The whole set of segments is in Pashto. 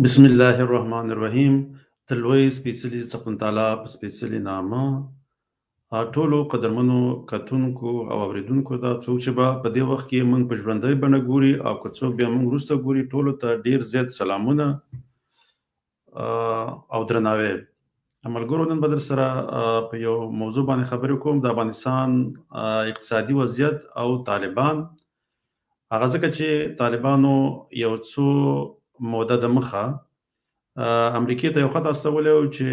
بسم الله الرحمن الرحیم. د لوی سپېڅلي څښتن تعالی په سپېڅلي نامه ټولو قدرمنو کتونکو او اوریدونکو دا څوک چې به په دې وخت کې موږ په ژوندۍ بڼه ګوري او که څوک بیا موږ وروسته ګوري، ټولو ته ډیر زیات سلامونه او درناوی. ملګرو، نن به در سره په یو موضوع باندې خبرې کوم، د افغانستان اقتصادي وضعیت او طالبان. هغه ځکه چې طالبانو یو څو موده د مخه امریکای ته یو خط استولی و چې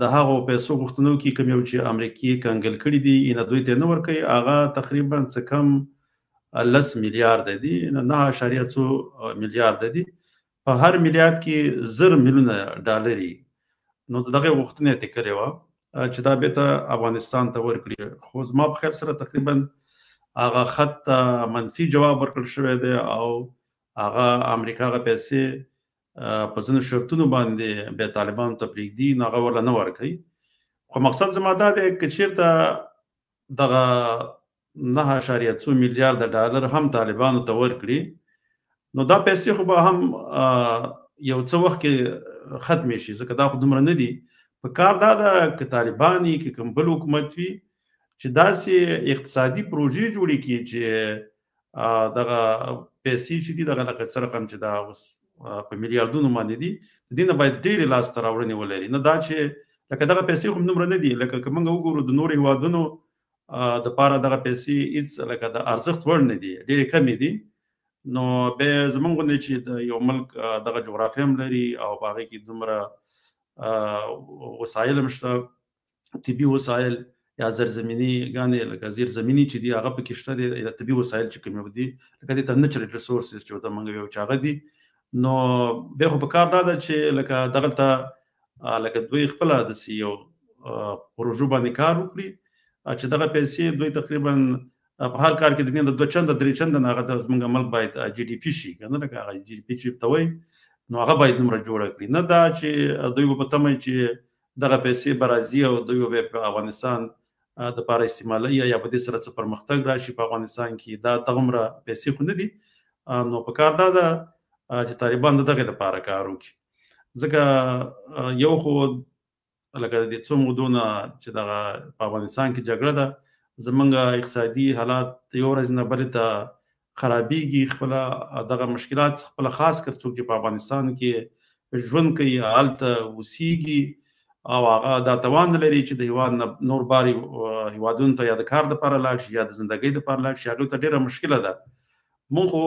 د هغو پیسو غوښتنو کې کوم یو چې امریکای کنګل کړي دي، نه دوی ته نه ورکوي. هغه تقریبا څه کم 10 میلیارد دي، 9.2 میلیارد دي. په هر میلیارد کې 1,000 میلیونه ډالر. نو دغه غوښتنه ته کړې و چې دا بیرته افغانستان ته ورکړي، خو زما په خیال سره تقریبا هغه خط منفي جواب ورکړل شوی دی او هغه امریکا غا پیسې په ځینو شرطونو باندې به طالبان ته پرېږدي، نو هغه ورله نه ورکوي. خو مقصد زما دا دی که چېرته دغه 9.2 میلیارد ډالر هم طالبانو ته ورکړي، نو دا پیسې خو به هم یو څه وخت کې ختمې شي، ځکه دا خو دومره نه دي. په کار دا ده که طالبان وي که کوم بل حکومت وي چې داسې اقتصادي پروژې جوړې کړي چې دغه پیسې چې دي دغه لکه څه رقم چې دا اوس په میلیاردونو باندې دي، د دې نه باید ډېرې لاسته راوړنې ولري، نه دا چې لکه دغه پیسې خو دومره نه دي. لکه که موږ وګورو د نورو هېوادونو دپاره دغه پیسې هېڅ لکه د ارزښت وړ نه دي، ډېرې کمې دي. نو بیا زمونږ غوندې چې د یو ملک دغه جغرافیه هم لري او په هغې کې دومره وسایل هم شته، طبي وسایل یا زیرزمیني ګانې لکه زیرزمیني چې دي هغه پکې شته دي، یا طبي وسایل چې کوم دي لکه دې ته نیچرل ریسورسز چې ورته موږ وایو چې هغه دي. نو بیا خو په کار دا ده چې لکه دغلته لکه دوی خپله داسې یو پروژو باندې کار وکړي چې دغه پیسې دوی تقریبا په هر کار کې د 2 چنده 3 چنده هغه د زموږ ملک باید جی ډي پي شي، کنه لکه هغه جی ډي پي چې ته وایي، نو هغه باید دومره جوړه کړي، نه دا چې دوی په تمه چې دغه پیسې به راځي او دوی به په افغانستان د پاره استعمالوي یا په دې سره څه پرمختګ راشي په افغانستان کې. دا دغمره پیسې خو نه دي. نو په کار دا ده چې طالبان دغه لپاره کار وکړي، ځکه یو خو لکه د څو مودونه چې دغه په افغانستان کې جګړه ده، زمونږ اقتصادي حالات یو ورځ نه بلې ته خرابېږي. خپله دغه مشکلات خپله خاص کر څوک چې په افغانستان کې ژوند کوي هلته اوسیږي او هغه دا توان نه لري چې د هېواد نه نور بار هېوادونو ته یا د کار دپاره لاړ شي یا د زندګۍ دپاره لاړ شي، هغوی ته ډېره مشکله ده. مونږ خو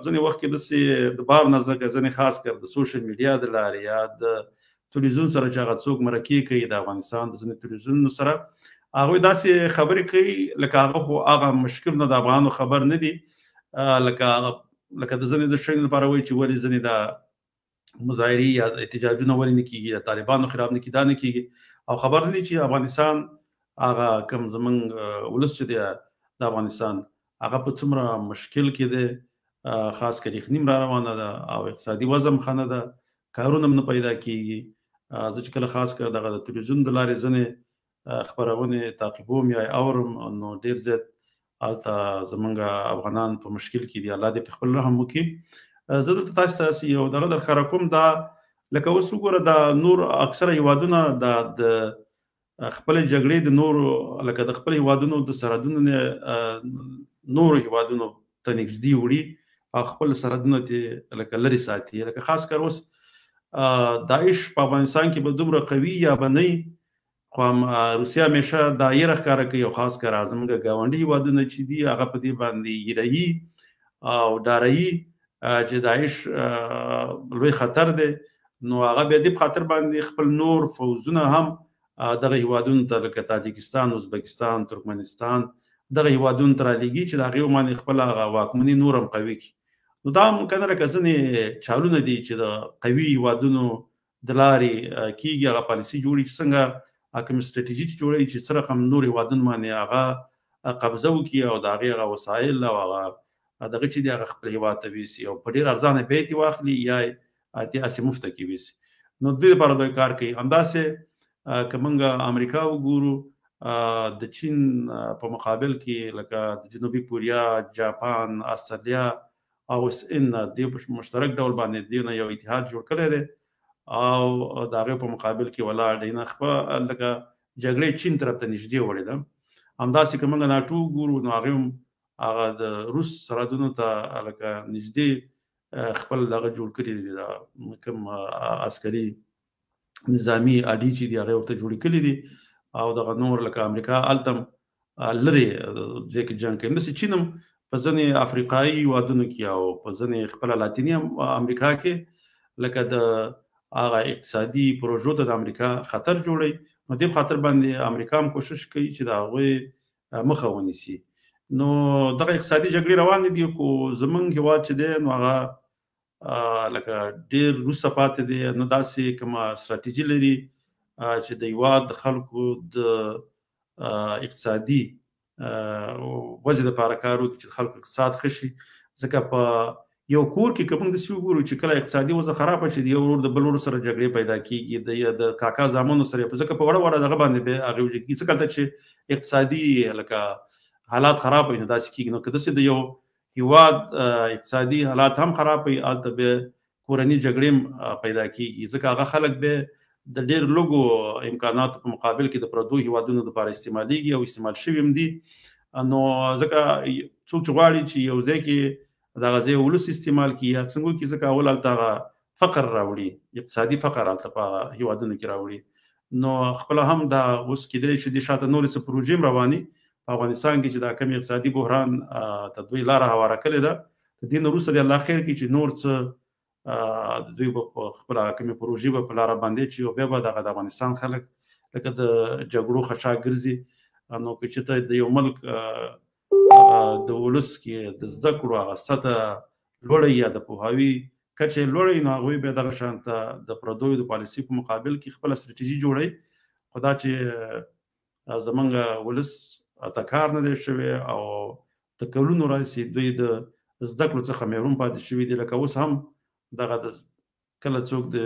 ځینې وخت کې داسې د بار نه ځکه ځینې خاص کر د سوشل میډیا د لارې یا د تلویزیون سره چې هغه څوک مرکې کوي د افغانستان د ځینې تلویزیونونو سره، هغوی داسې خبرې کوي لکه هغه خو هغه مشکلونه د افغانانو خبر نه دي، لکه د ځینې د شیانو لپاره وایي چې ولې ځینې د مظاهرې یا احتجاجونه ولې نه کېږي، د طالبانو خلاف نه کېږي، دا نه کېږي، او خبر نه دي چې افغانستان هغه کوم زمونږ ولس چې دی د افغانستان هغه په څومره مشکل کې دی، خاص کر یخني را روانه ده او اقتصادي وضع ښه نه ده، کارونه هم نه پیدا کېږي. زه چې کله خاص کر دغه د تلویزیون د لارې ځینې خپرونې تعقیبوم یا اورم، نو ډېر زیات هلته زمونږ افغانان په مشکل کې دي. الله دې په خپل رحم وکړي. زه دلته تاسو ته یو دغه درښکاره کوم، دا لکه اوس وګوره دا نور اکثره هېوادونه د خپلې جګړې د نورو لکه د خپل هېوادونو د سرحدونو نه نورو هېوادونو ته نږدې وړي او خپل سرحدونه ترې لکه لرې ساتي. لکه خاص کر اوس داعش په افغانستان کې به دومره قوي یا به نه وي، خو روسیه همیشه دا یره ښکاره کوي او خاص کر زموږ ګاونډي هېوادونه چې دي هغه په دې باندې یروي او ډاروي چې داعش لوی خطر دی. نو هغه بیا دې په خاطر باندې خپل نور فوزونه هم دغه هېوادونو ته لکه تاجکستان، ازبکستان، ترکمنستان دغه هېوادونو ته رالیږي چې د هغې باندې خپله هغه واکمني نور هم قوي کړي. نو دا هم کنه لکه ځینې چالونه دي چې د قوي هېوادونو د لارې کېږي، هغه پالیسي جوړي چې څنګه کوم ستراتیژي چې جوړوي چې څه رقم نور هېوادونو باندې هغه قبضه وکړي او د هغې هغه وسایل او هغه دغه چې دي هغه خپل هېواد ته ویسي او په ډېر ارزانه بیې ترې واخلي یا یې هسې مفته کې ویسي. نو د دې لپاره دوی کار کوي. همداسې که موږ امریکا وګورو، د چین په مقابل کې لکه د جنوبي کوریا، جاپان، استرالیا او اس ان د مشترک ډول باندې دینه یو اتحاد جوړ کړی دی او د هغه په مقابل کې ولاړ دی. نه خپل لکه جګړې چین طرف ته نږدې وړي ده. همداسې که موږ ناټو ګورو نو هغه هم هغه د روس سرحدونو ته لکه نږدې خپل دغه جوړ کړي دي، د کوم عسکري نظامی اډې چې دي هغه ورته جوړې کړي دي او دغه نور لکه امریکا التم لري ځکه جنگ کوي. نو چین هم په ځینې افریقایي هیوادونو کې او په ځینې خپل لاتینی امریکا کې لکه د هغه اقتصادي پروژو ته د امریکا خطر جوړي. نو دې خاطر باندې امریکا هم کوشش کوي چې د هغه مخه ونیسي. نو دغه اقتصادي جګړې روانې دي خو زمونږ هیواد چې دی نو هغه لکه ډېر وروسته پاتې دی، نه داسې کومه ستراتیژي لري چې د هیواد د خلکو د اقتصادي وضع لپاره کار وکړي چې خلکو اقتصاد ښه شي. ځکه په یو کور کې که موږ داسې وګورو چې کله اقتصادي وضع خرابه شي د یو ورور د بل ورور سره جګړې پیدا کېږي، د کاکا زامنو سره، ځکه په وړه وړه دغه باندې به هغې وجه کېږي. څه کله چې اقتصادي لکه حالات خراب وي نو داسې کېږي. نو که داسې د یو هیواد اقتصادي حالات هم خراب وي هلته به کورني جګړې پیدا کېږي، ځکه هغه خلک به د ډېر لږو امکاناتو په مقابل کې د پردو هیوادونو لپاره استعمالیږي او استعمال شوي هم دي. نو ځکه څوک چې غواړي چې یو ځای کې دغه ځای ولس استعمال کړي یا څنګه وکړي، ځکه اول هلته هغه فقر راوړي، اقتصادي فقر هلته په هغه هیوادونو کې راوړي. نو خپله هم دا اوس کېدلی شي د شاته نورې څه پروژې هم روانې په افغانستان کې چې دا کوم اقتصادي بحران ته دوی لاره هواره کړې ده. د دې نه وروسته د الله خیر کړي چې نور څه د دوی به په خپله کومې پروژې به په لاره باندې چې او بیا به دغه د افغانستان خلک لکه د جګړو خشاک ګرځي. نو که چېرته د یو ملک د ولس کې د زده کړو هغه سطح لوړه یا د پوهاوي کچه لوړه نو هغوی بیا دغه شان ته د پردیو د پالیسي په مقابل کې خپله ستراتیژي جوړوي. خو دا چې زمونږ ولس ته کار نه دی شوی او د کلونو راهیسې دوی د زده کړو څخه محروم پاتې شوي دي. لکه اوس هم دغه کله څوک د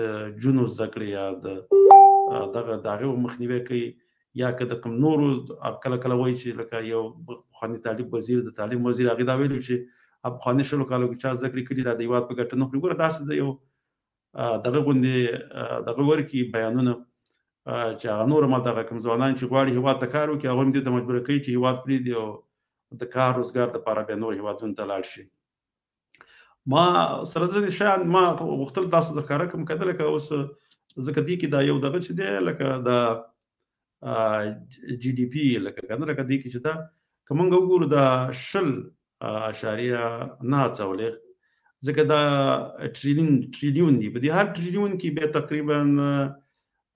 جونو زده کړې یا دغه د هغې مخنیوی کوي یا که د کوم نورو کله کله وایي چې لکه یو پخواني تعلیم وزیر د تعلیم وزیر هغې دا ویلي چې پخواني 100 کالو کې چا زده کړې کړي دا د هېواد په ګټه نه خوري. ګوره داسې د یو دغه غوندې دغه ورکړي بیانونه چې هغه نور هم دغه کوم ځوانان چې غواړي هېواد ته کار وکړي هغوی هم دې ته مجبوره کوي چې هېواد پرېږدي او د کار روزګار دپاره بیا نور هېوادونو ته لاړ شي. ما سره ځینې شیان ما غوښتل تاسو ته ښکاره کړم، که لکه اوس ځکه دې کې دا یو دغه چې دی لکه د جی ډي پي لکه کنه لکه دې کې چې دا که موږ وګورو دا 0.9 ځکه دا ټریلیون دی، په دې هر ټریلیون کې بیا تقریبا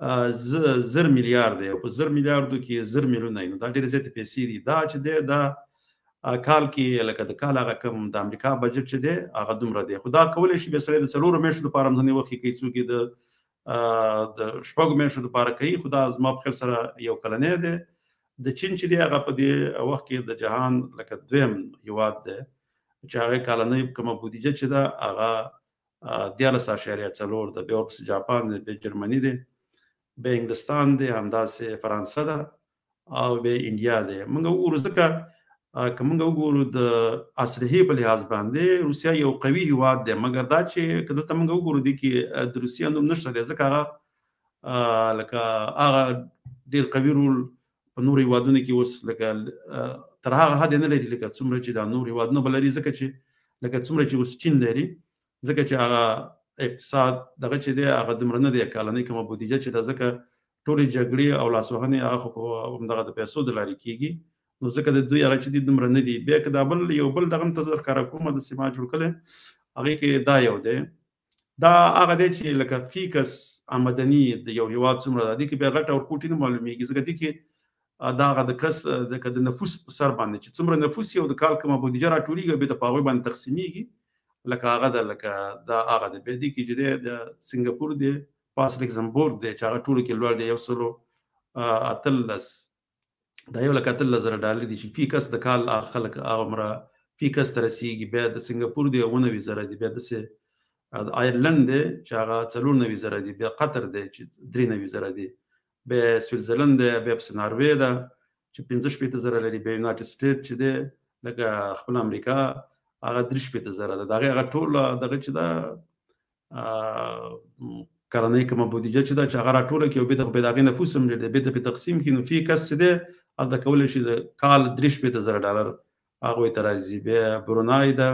1000 میلیارد دی او په 1000 میلیاردو کې 1000 میلیونه نو دا ډېرې زیاتې پیسې دي. دا چې دی دا کال کې لکه د کال هغه کوم د امریکا بجټ چې دی هغه دومره دی. خو دا کولی شي بیا سړی د 4 میاشتو لپاره هم ځینې وخت کې کوي، څوک یې د 6 میاشتو لپاره کوي. خو دا زما په خیال سره یو کلنی دی. د چین چې دی هغه په دې وخت کې د جهان لکه دویم هیواد دی چې هغې کلنۍ کومه بودیجه چې ده هغه 14.4 ده، بیا ورپسې جاپان دی، بیا جرمني دی، بیا انګلستان دی، همداسې فرانسه ده او بیا انډیا دی. موږ وګورو ځکه که موږ وګورو د اسلحې په لحاظ باندې روسیه یو قوي هیواد دی، مګر دا چې که دلته موږ وګورو دې کې د روسیې نوم نشته دی ځکه هغه لکه هغه ډېر قوي رول په نورو هیوادونو کې اوس لکه تر هغه حد نه لري لکه څومره چې دا نور هیوادونه به لري، ځکه چې لکه څومره چې اوس چین لري، ځکه چې هغه اقتصاد دغه چې دی هغه دومره نه دی کلنۍ کومه بودیجه چې ده، ځکه ټولې جګړې او لاسوهنې هغه خو په همدغه د پیسو د لارې کېږي. نو ځکه د دوی هغه چې دي دومره نه دي. بیا که دا بل یو بل دغه هم ته زه ښکاره کوم د سیما جوړ کړی هغې کې دا یو دی، دا هغه دی چې لکه فی کس آمدني د یو هیواد څومره ده، دې کې بیا غټ او ټوټې نه معلومېږي ځکه دې کې دا هغه د کس د نفوس په سر باندې چې څومره نفوس یو د کال کومه بودیجه راټولېږي او بېرته په هغوی باندې تقسیمېږي لکه هغه ده، لکه دا هغه دی. بیا دې کې چې دی د سنګاپور دی، پاس لکزمبورګ دی چې هغه ټولو کې لوړ دی 118 دا $1,000 دي چې فی کس د کال خلک هغومره فی کس ته رسېږي. بیا د سنګاپور دی 99,000 دي، بیا داسې آیرلنډ دی چې هغه 94,000 دي، بیا قطر دی چې 93,000 دي، بیا سویټزرلند دی، بیا پسې ناروې ده چې 65,000 لري، بیا یونایټډ سټیټ چې دی لکه خپل امریکا هغه 3.0 ده. هغه ټول دغه چې دا کلنۍ کومه بودیجه چې دا چې هغه راټوله کړي او بیا د هغې نفوس هم ډېر دی، بیا په تقسیم کړي، نو فی کس چې دی هلته کولی شي د کال 3.0 هغوی ته راځي. بیا برونای ده،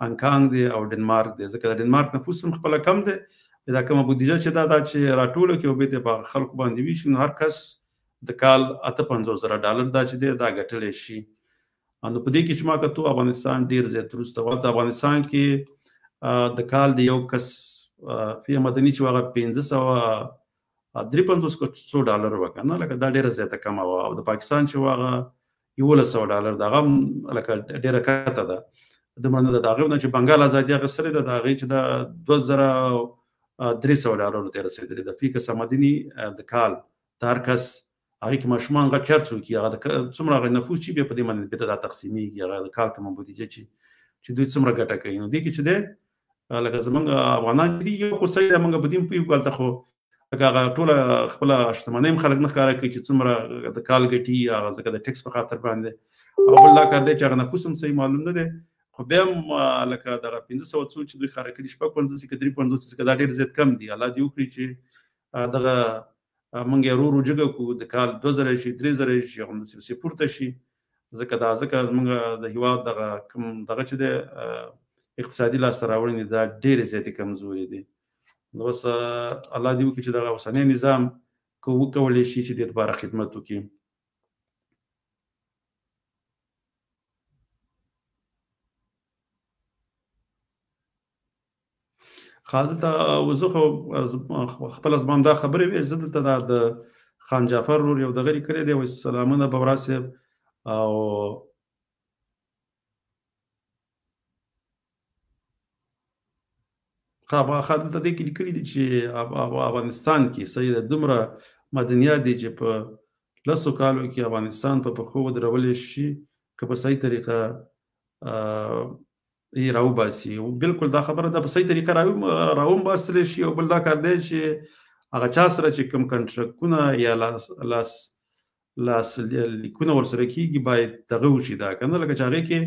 هانګ کانګ دی او ډنمارک دی، ځکه د ډنمارک نفوس هم خپله کم دی. دا کومه بودیجه چې دا چې راټوله کړي او بیا په خلکو باندې ویشي، نو هر کس د کال $58,000 دا چې دی دا ګټلی شي. نو په دې کې چې ما کتو افغانستان ډېر زیات وروسته ولته افغانستان کې د کال د یو کس فی مدني چې هغه $553 وه که نه، لکه دا ډېره زیاته کمه وه. او د پاکستان چې هغه $1,100 د هغه هم لکه ډېره کته ده، دومره نه ده. د هغې نه چې بنګال ازادي اخیستلې ده، د هغې چې دا $2,300 ته رسېدلې ده فی کس مدني د کال. د هر کس هغې کې ماشومان غټ چرچ وکړي، هغه څومره هغه نفوس چې بیا په دې باندې بېرته دا تقسیمېږي، هغه د کال کومه بودیجه چې دوی څومره ګټه کوي. نو دې کې چې دی لکه زمونږ افغانان دي یو خو صحیح ده، موږ په دې هم پوهېږو هلته خو لکه هغه ټوله خپله شتمنۍ هم خلک نه ښکاره کوي چې څومره د کال ګټي، هغه ځکه د ټکس په خاطر باندې. او بل دا کار دی چې هغه نفوس هم صحیح معلوم نه دی، خو بیا هم لکه دغه 500 څو چې دوی ښکاره کړي 56 که 53 څخه دا ډېر زیات کم دي. الله دې وکړي چې دغه موږ یې ورو جګه کړو، د کال 2000 شي 3000 شي همداسې پورته شي، ځکه زموږ د هېواد دغه کوم دغه چې دی اقتصادي لاسته راوړنې دا ډېرې زیاتې کمزورې دي. نو اوس الله دې وکړي چې دغه اوسنی نظام که وکولی شي چې دې لپاره خدمت وکړي. دلته زه خو خپله زما دا خبرې وې، زه دلته د خان جعفر ورور یو دغه لیکلی دی، وایي سلامونه ببرا صاحب. او دلته دې کې لیکلي دي چې افغانستان کې صحیح ده دومره مدنیات دي چې په 10 کالو کې افغانستان په پښو ودرولی شي که په صحیح طریقه یې راوباسي. بلکل دا خبره ده، په صحیح طریقه راوباسلی شي. او بل دا کار دی چې هغه چا سره چې کوم کنټرکټونه یا لاس لیکونه ورسره کېږي باید دغه وشي، دا که نه لکه چې هغې کې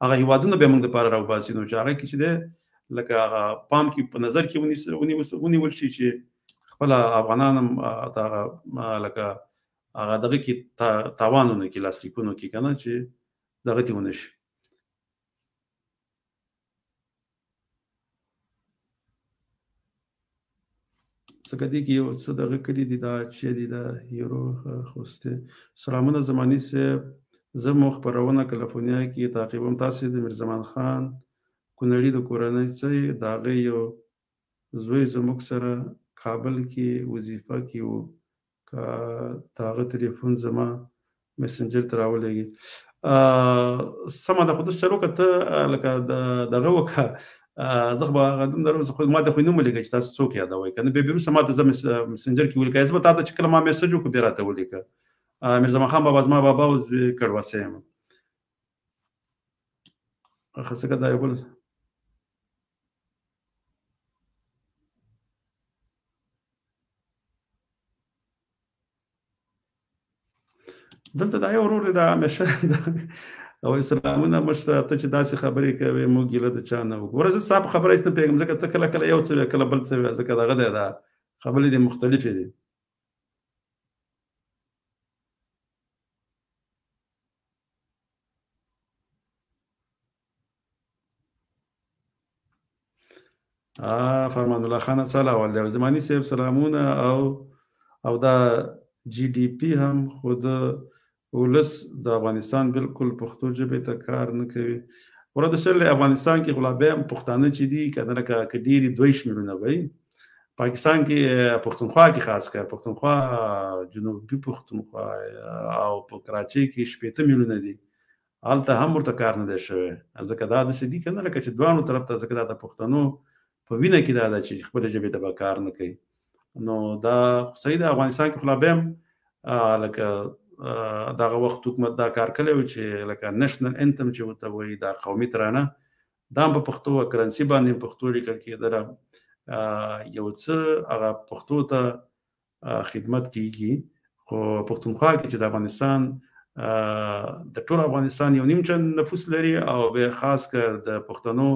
هغه هېوادونه بیا موږ دپاره راوباسي، نو چې هغې کې چې دی لکه هغه پام کې په نظر کې ونیول شي چې خپله افغانان هم لکه هغه دغه کې تاوان ونه کړي، لاسلیکونو کې که نه چې دغه تې ونه شي. ځکه دې کې یو څه دغه کړي دي، دا چې دي دا هیرو خوستی. سلامونه زماني صاحب، زه مو خپرونه کلیفورنیا کې تعقیبوم. تاسې د میرزمان خان کونړي د کورنۍ څه یې؟ د هغې یو زوی زموږ سره کابل کې وظیفه کې و، که د هغه تلیفون زما میسنجر ته راولېږي. سمه ده، خو داسې چل وکړه ته لکه دغه وکړه، زه خو به هغه دومره ما ته خو یې نه ولیکه چې تاسو څوک یادوئ که نه، بیا وروسته ما ته زه میسنجر کې ولیکه، زه به تا ته چې کله ما میسج وکړو بیا راته ولیکه. میرزمان خان بابا زما بابا او زه کډوسی یم. ښه ځکه دا یو بل دلته دا یو ورور دی، دا همیشه وایي سلامونه مشره، ته چې داسې خبرې کوې موږ ګیله د چا نه وکړو. وروره زه ستا په خبره هېڅ نه پوهېږم، ځکه ته کله کله یو څه وایې کله بل څه وایې، ځکه دغه دی دا خبرې دې مختلفې دي. فرمان الله خان څه اول دی؟ زماني صاحب سلامونه. او دا جی ډي پي هم خو د ولس د افغانستان بالکل پښتو ژبې ته کار نه کوي. وره د شل افغانستان کې خو لا بیا هم پښتانه چې دي که نه لکه که ډېرې 2 شمېرونه به وي. پاکستان کې پښتونخوا کې خاص کر پښتونخوا جنوبي پښتونخوا او په کراچۍ کې 80 میلیونه دي، هلته هم ورته کار نه دی شوی، ځکه دا داسې دي که نه لکه چې دوانو طرف ته، ځکه دا د پښتنو په وینه کې دا ده چې خپلې ژبې ته به کار نه کوي. نو دا صحیح ده، افغانستان کې خو لا بیا هم لکه دغه وخت حکومت دا کار کړی و چې لکه نېشنل انتم چې ورته وایي دا قومي ترانه، دا هم په پښتو کرنسي باندې پښتو لیکل کېدله. یو څه هغه پښتو ته خدمت کېږي، خو پښتونخوا کې چې د افغانستان د ټول افغانستان 1.5 چند نفوس لري او به خاص کر د پښتنو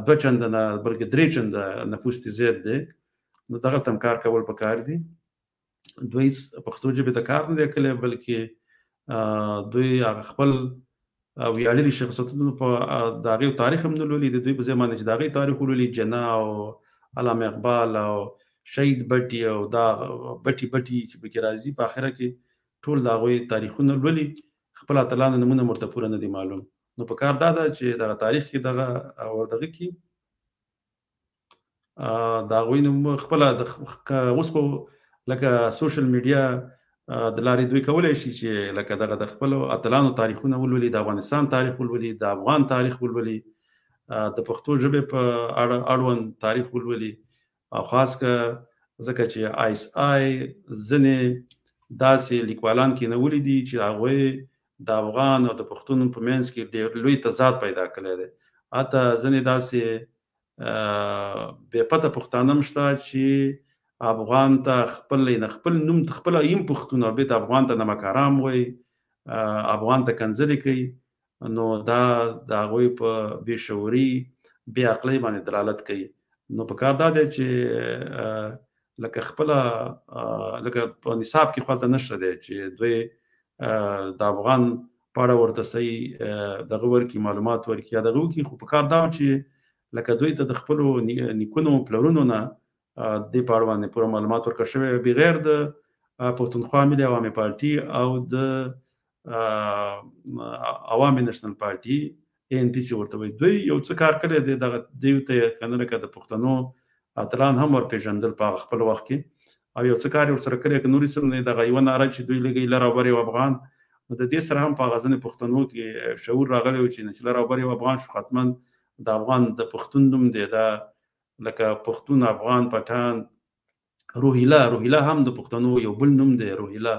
2 چند نه بلکې 3 چند نفوس زیات دی نو دغه تم کار کول پکار دي دوی پښتو ژبه ته کار نه کوي بلکې دوی خپل ویاړلي شخصیتونو په داغه تاریخ هم نه لولي د دوی په زمانه چې داغه تاریخ ولولي جنا او علامه اقبال او شهید بټي او دا بټي چې به راځي په اخره کې ټول دا غوي تاریخونه لولي خپل اتلانو نمونه مرته پوره نه دي معلوم نو په کار دا ده چې دغه تاریخ کې دغه او دغه کې دا غوي نو خپل د اوس په لکه سوشل میډیا د لارې دوی کولای شي چې لکه دغه د خپل اتلانو تاریخونه ولولي د افغانستان تاریخ ولولي د افغان تاریخ ولولي د پښتو ژبه په اړوند تاریخ ولولي او خاص که ځکه چې آیس آی ځنې داسې لیکوالان کې نه ولیدي چې هغه د افغان او د پښتون په منځ کې ډېر لوی تضاد پیدا کړی دی اته ځنې داسې بې پته پښتانه مشته چې افغان ته خپل نوم خپل ایم پښتون او بیت افغان ته نمکارام وي افغان ته کنځلې کوي نو دا د هغوی په بې شعوري بې عقلۍ باندې دلالت کوي نو په کار دا دی چې لکه خپل لکه په نصاب کې خپل نشته دی چې دوی د افغان په اړه ورته صحیح دغه ورکی معلومات ورکی یا دغه وکي خو په کار دا چې لکه دوی ته د خپل نیکونو پلرونو نه د په اړه باندې پوره معلومات ورکړل شوی بغیر د پښتونخوا ملي عوامي پارټي او د عوامي نېشنل پارټي ان پی چې ورته وي دوی یو څه کار کړی دی دغه دوی ته کنه لکه د پښتنو اتلان هم ور پیژندل په خپل وخت کې او یو څه کار ورسره کړی که نورې سم نه دغه یو ناره چې دوی لګي لر او بر یو افغان نو د دې سره هم په غزنه پښتنو کې شعور راغلی و چې لر او بر یو افغان شو ختمن د افغان د پښتون نوم دی دا لکه پښتون افغان پټان روهیله هم د پښتنو یو بل نوم دی روهیله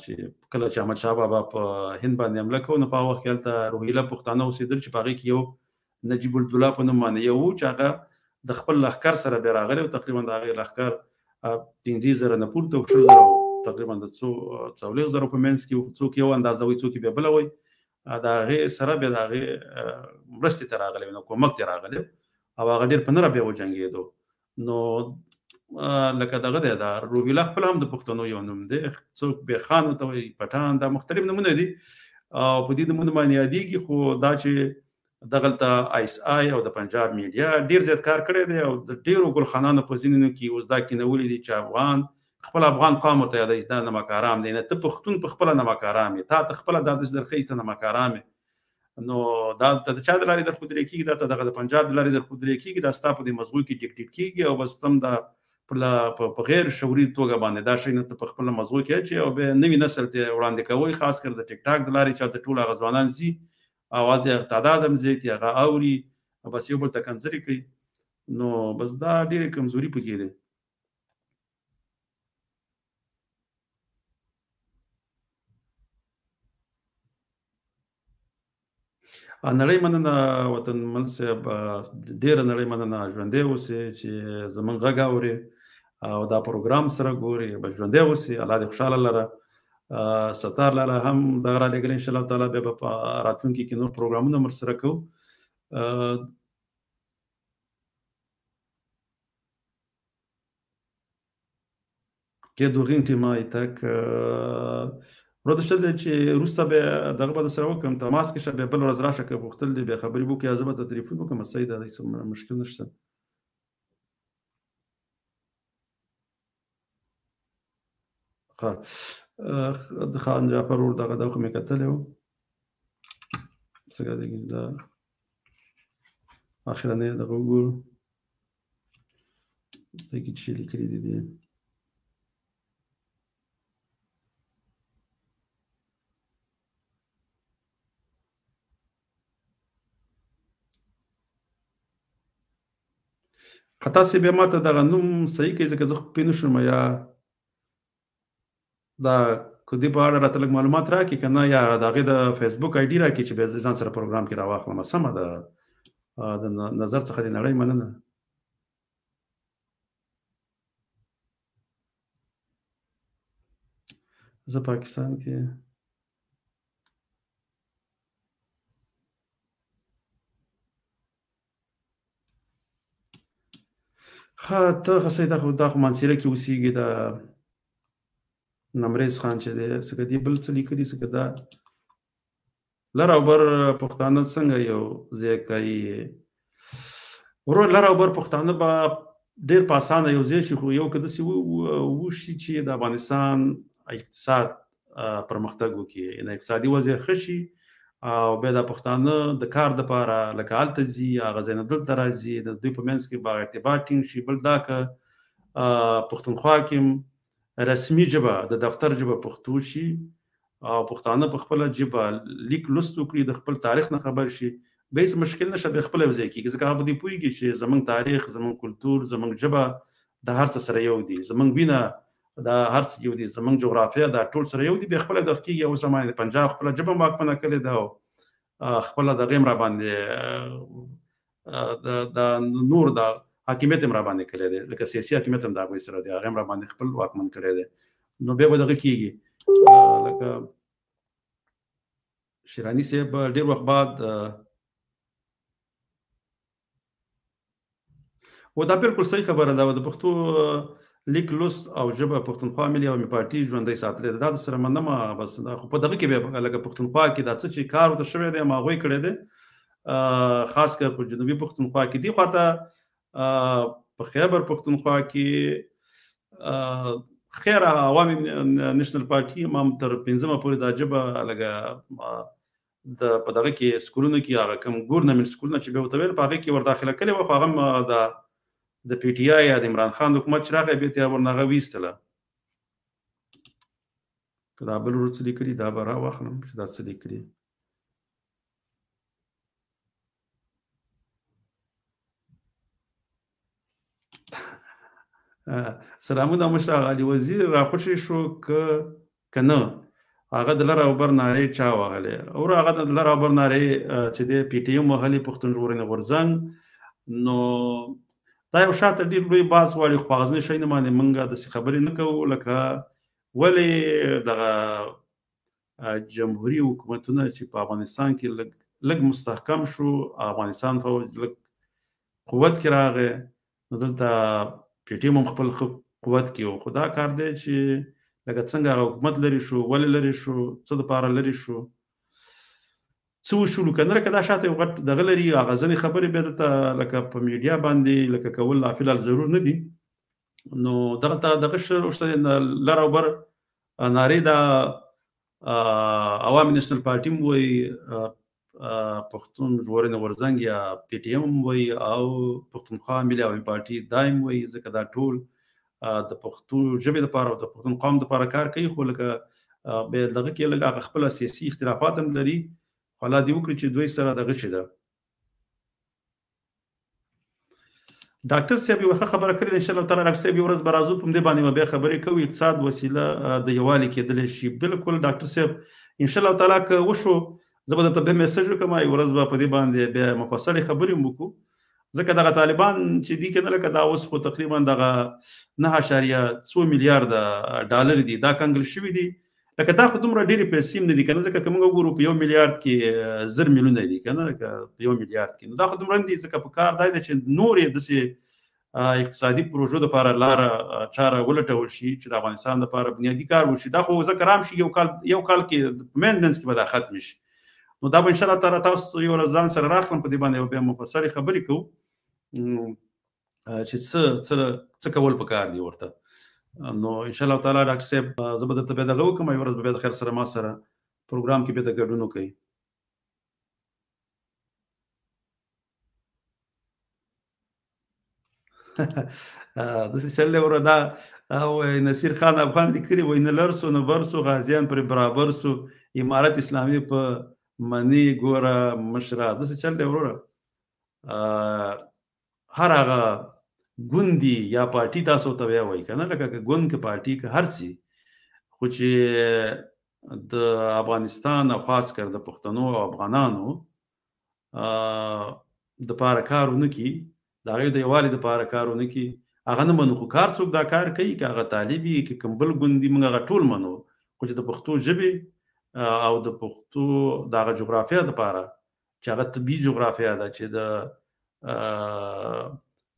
چې کله چې احمد شاه بابا په هند باندې حمله کوي نو په وخت کې هلته روهیله پښتانه اوسېدل چې په هغې کې یو نجیب الدوله په نوم باندې یو چې هغه د خپل لښکر سره بیا راغلی او تقریبا د هغې لښکر 15,000 نه پورته او 6,000 تقریبا د 40,000 په منځ کې څوک یو اندازه وي څوک بیا بله وي د هغې سره بیا د هغې مرستې ته راغلی نو کومک ته راغلی او هغه ډېر په نره بیا وجنګېدو نو لکه دغه دی دا روهیله خپل هم د پښتنو یو نوم دی څوک بیا خان ورته وایي پټان دا مختلف نومونه دي او په دې نومونه باندې یادېږي خو دا چې دغلته آیس آی او د پنجاب میډیا ډیر زیات کار کړی دی او د ډیرو ګلخانانو په ځینو کې اوس دا کې نه ولیدي چې خپل افغان قوم ته یادوي دا نمکارام دی نه ته پښتون په خپل نمکارام تا ته خپل د درخې ته نمکارام نو دا د چا د لارې در خودري کېږي دا دغه د پنجاب د لارې در خودري کېږي دا ستا په دې مضمون کې ټیک کېږي او بس تم دا په غیر شعوري توګه باندې دا شی نه ته په خپل مضمون کې چې او به نوی نسل ته وړاندې کوي خاص کر د ټیک ټاک د لارې چې د ټول غزوانان سي او د تعداد هم زیات هغه اوري بس یو بل ته کنځري کوي نو بس دا ډېرې کمزوري پکې دي نړۍ مننه وطن مل صاحب ډېره نړۍ مننه ژوندی اوسې چې زمونږ غږ اوري او دا پروګرام سره ګوري به ژوندی اوسې الله دې خوشحاله لره ستار لاله هم دغه را لېږل انشاءالله تعالی بیا به په راتلونکي کې نور پروګرامونه ورسره کوو که دوغین ټیمه ایتک وروسته شل دی چې وروسته بیا دغه به درسره وکړم تماس کې شه بیا بل ورځ راشه که غوښتل دی بیا خبرې وکړو یا زه به ته تلیفون وکړم صحیح ده هېڅ مشکل نشته د خان جعفر ور دغه خو مې کتلی و څنګه دی دا اخرنی دغه وګورو دغه چې لیکلي دي خطا سي بیا ماته دغه نوم صحیح کوي ځکه زه خو پوه نه شوم یا دا که دې په اړه راته لږ معلومات راکړي که نه یا د هغې د فیسبوک آی ډي راکړي چې بیا زه ځان سره پروګرام کې راواخلم سمه ده د نظر څخه د نړۍ مننه زه پاکستان کې ها ته خو دا خو مانسیره کې اوسېږي دا نمریز خان چې دی څه دي بل څه لیکلي څه دا لر او بر پښتانه څنګه یو ځای کوي ورور لر او بر پښتانه به ډېر په اسانه یو ځای شي خو یو که داسې وشي چې د افغانستان اقتصاد پرمختګ وکړي یعنې اقتصادي وضع ښه شي او بیا د پښتانه د کار دپاره لکه هلته ځي هغه ځای نه دلته راځي د دوی په منځ کې به ارتباط ټینګ شي بل دا که پښتونخوا کې رسمي ژبه د دفتر ژبه پښتو شي او پښتانه په خپله ژبه لیک لوست وکړي د خپل تاریخ نه خبر شي به هیڅ مشکل نشه بیا خپله یو ځای کېږي ځکه هغه به دوی پوهېږي چې زموږ تاریخ زموږ کلتور زموږ ژبه د هر څه سره یو دي زموږ وینه دا هر څه یو دي زموږ جغرافیه دا ټول سره یو دي بیا خپله دغه کېږي اوس زمانې د پنجاب خپله ژبه واکمنه کړې ده او خپله دغه هم راباندې د نور د حاکمیت هم راباندې کړی دی لکه سیاسي حاکمیت هم د هغوی سره دی هغه هم راباندې خپل واکمن کړی دی نو بیا به دغه کېږي لکه شیراني صاحب ډېر وخت بعد و دا بالکل صحیح خبره ده د پښتو لیک لوست او ژبه پښتونخوا ملي عوامي پارټي ژوندۍ ساتلې ده دا درسره مننه بس خو په دغه کې بیا لکه پښتونخوا کې دا څه چې کار ورته شوی دی ما هغوی کړی دی خاص کر په جنوبي پښتونخوا کې دې خواته په خیبر پښتونخوا کې خیر عوامي نېشنل پارټي هم تر 15مه پورې دا ژبه لږه په دغه کې سکولونو کې هغه کوم ګورنمنټ سکولونه چې به ورته ویل په هغې کې ور داخله کړې وه خو هغه هم د پی ټي آی یا د عمران خان حکومت چې راغی بیا یې ورنه هغه ویستله که دا بل ورور څه لیکلي دا به راواخلم چې دا څه لیکلي سلامونه مشر علي وزیر راخوشې شو که نه هغه د لر او بر نارې چا وهلې او هغه د لر او بر نارې چې دی پی ټي ایم وهلې پښتون ژغورنې غورځنګ نو دا یو شاته ډېر لوی بحث غواړي خو په غزني شی نه باندې موږ داسې خبرې نه کوو لکه ولې دغه جمهوري حکومتونه چې په افغانستان کې لږ مستحکم شو افغانستان فوج لږ قوت کې راغی نو دلته پی ټي ایم هم خپل قوت کې و خو دا کار دی چې لکه څنګه هغه حکومت لرې شو ولې لرې شو څه دپاره لرې شو څه وشولو که نه لکه دا شاته یو غټ دغه لري هغه ځینې خبرې بیا دلته لکه په میډیا باندې لکه کول فلحال ضرور نه دي نو دغلته دغه شته لر او بر نارې دا عوامي نېشنل پارټي هم وایي پښتون ژغورنې غورځنګ یا پی ټي ایم هم وایي او پښتونخوا ملي عوامي پارټي دا هم وایي ځکه دا ټول د پښتو ژبې لپاره او د پښتون قوم لپاره کار کوي خو لکه بیا دغه کې لږ هغه خپله سیاسي اختلافات هم لري خو الله دې وکړي چې دوی سره دغه شي ده ډاکټر صاحب یو ښه خبره کړې ده انشاءالله تعالی ډاکټر صاحب یو ورځ به راځو په همدې باندې به بیا خبرې کوو اقتصاد وسیله د یووالي کېدلی شي بالکل ډاکټر صاحب انشاءالله تعالی که وشو زه به درته بیا میسج وکړم یو ورځ به په دې باندې بیا مفصلې خبرې هم وکړو ځکه دغه طالبان چې دي که نه لکه دا اوس خو تقریبا دغه 9.2 میلیارده ډالر دي دا کنګل شوي دي لکه دا خو دومره ډېرې پیسې هم نه دي که نه ځکه که موږ وګورو په 1 میلیارد کې 1000 میلیونه دي که نه لکه په 1 میلیارد کې نو دا خو دومره نه دي ځکه په کار دا دی چې نور یې داسې اقتصادي پروژو دپاره لاره چاره ولټول شي چې د افغانستان دپاره بنیادي کار وشي دا خو ځکه رام شي یو کال کې مینټننس کې به دا ختم شي نو دا به انشاءالله تعالی تاسو یو ورځ ځان سره راخلم په دې باندې بیا مفصلې خبرې کوو چې څه کول پکار دي ورته نو انشاءالله تعالی ډاکټر صاحب زه به درته بیا دغه وکړم یو ورځ به بیا د خیر سره ما سره پروګرام کې بیا د ګډون وکړئ داسې چل دی وروره دا وایي نصیر خان افغان لیکلي وایي نه لر سو نه بر سو غازیان پرې برابر سو امارت اسلامي په منی ګوره مشره داسې چل دی وروره هر هغه ګوندي یا پارټي تاسو ته بیا وایي که نه لکه که ګوند که پارټي که هر څه خو چې د افغانستان او خاص کر د پښتنو او افغانانو دپاره کار ونه کړي د هغې د یووالي دپاره کار ونه کړي هغه نه منو خو کار څوک دا کار کوي که هغه طالب وي که کوم بل ګوند وي موږ هغه ټول منو خو چې د پښتو ژبې او د پښتو د هغه جغرافیه دپاره چې هغه طبیعي جغرافیه ده چې د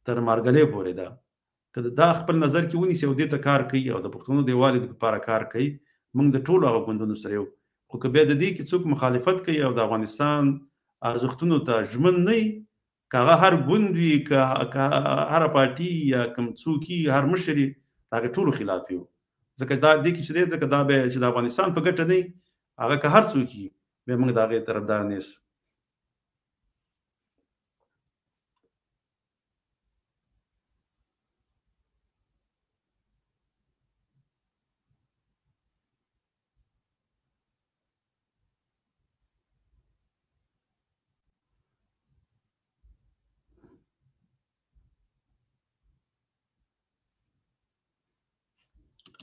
تر مارګلې پورې ده که دا خپل نظر کې ونیسي او دې ته کار کوي او د پښتنو د یووالي لپاره کار کوي، موږ د ټولو هغه ګوندونو سره یو. خو که بیا د دې کې څوک مخالفت کوي او د افغانستان ارزښتونو ته ژمن نه وي، که هغه هر ګوند وي، که هره پارټي یا کوم څوک وي، هر مشر یې د هغې ټولو خلاف یو. ځکه دا دې کې چې دی، ځکه دا بیا چې د افغانستان په ګټه نه وي، هغه که هر څوک وي، بیا موږ د هغې طرفدار نه یو.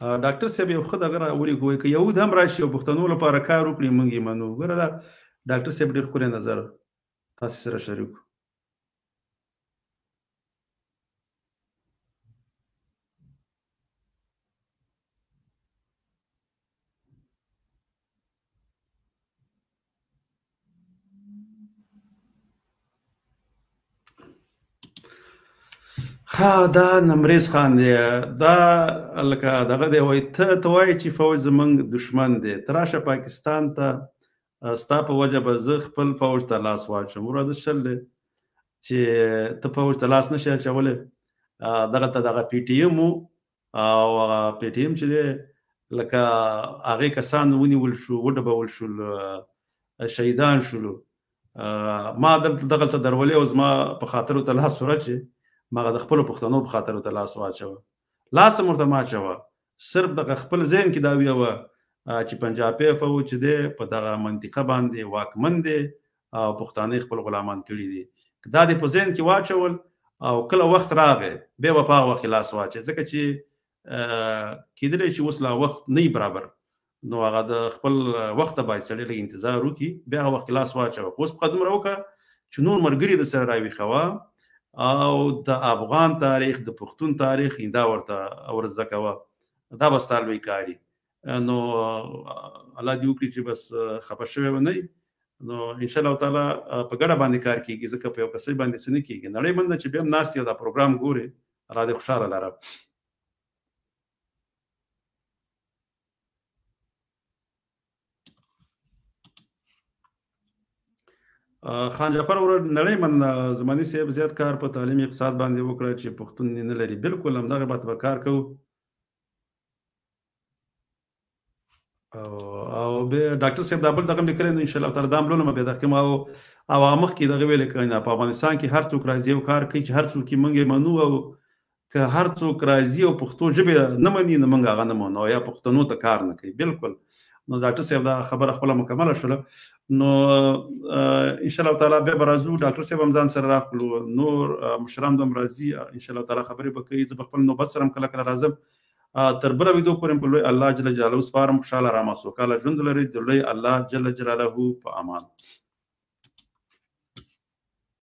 ډاکټر صاحب یو ښه دغه راولېږئ که یهود هم راشي او پښتنو لپاره کار وکړي، موږ یې منو. ګوره دا ډاکټر صاحب ډېر ښکلی نظر تاسې سره شریک. ها دا نمریز خان دی، دا لکه دغه دی، وایي ته وایې چې فوج زموږ دشمن دی، ته راشه پاکستان ته، ستا په وجه به زه خپل فوج ته لاس واچوم. وروره چل دی چې ته فوج ته لاس نشې اچولی. دغه ته دغه پی ټي ایم و، او هغه پی ټي ایم چې دی لکه هغې کسان ونیول شو، وډبول شول، شهیدان شولو. ما دغلته درولې او زما په خاطر ورته لاس ورچې، ما هغه د خپلو پښتنو په خاطر ورته لاس واچوه. لاس هم ورته مه اچوه، صرف دغه خپل ذهن کې دا ویوه چې پنجابي فوج چې دی په دغه منطقه باندې واکمن دی او پښتانه خپل غلامان کړي دي. دا دې په ذهن کې واچول او کله وخت راغی بیا به په هغه وخت کې لاس واچوي، ځکه چې کېدلی چې اوس لا وخت نه برابر، نو هغه د خپل وخت ته باید سړی لږ انتظار وکړي، بیا هغه وخت کې لاس واچوه. اوس په دومره وکړه چې نور ملګري د سره راویښوه او د افغان تاریخ، د پښتون تاریخ دا ورته ور زده کوه. دا به ستا لوی کاري. نو الله دې وکړي چې بس خفه شوی به نه وي. نو انشاءالله تعالی په ګډه باندې کار کېږي، ځکه په یو کسۍ باندې څه نه کېږي. نړۍ منده چې بیا هم ناست یو دا پروګرام ګورې، الله دې خوشحاله لره. خان جعفر ورور نړۍ مننه. زماني صاحب زیات کار په تعلیم اقتصاد باندې وکړه چې پښتون نه لري. بالکل همدغه به کار کوو. او بیا ډاکټر صاحب دا بل دغه لیکلی نو انشاءالله تعالی دا هم لولم بیا دغه او هغه مخکې دغه ویلې کنه په افغانستان کې هر څوک راځي او کار کوي، چې هر څوک یې موږ یې منو، او که هر څوک راځي او پښتو ژبې نه مني نو موږ هغه نه منو یا پښتنو ته کار نه کوي. بالکل. نو ډاکټر صاحب دا خبره خپله مکمله شوله. نو انشاءالله تعالی بیا به راځو، ډاکټر صاحب هم ځان سره راخلو، نور مشران هم راځي، انشاءالله تعالی خبرې به کوي. زه په خپل نوبت سره هم کله کله راځم. تر بله ویدو پورې په لوی الله جل جلاله سپارم. خوشحاله رامه سوکاله ژوند ولرئ. د لوی الله جل جلاله په امان.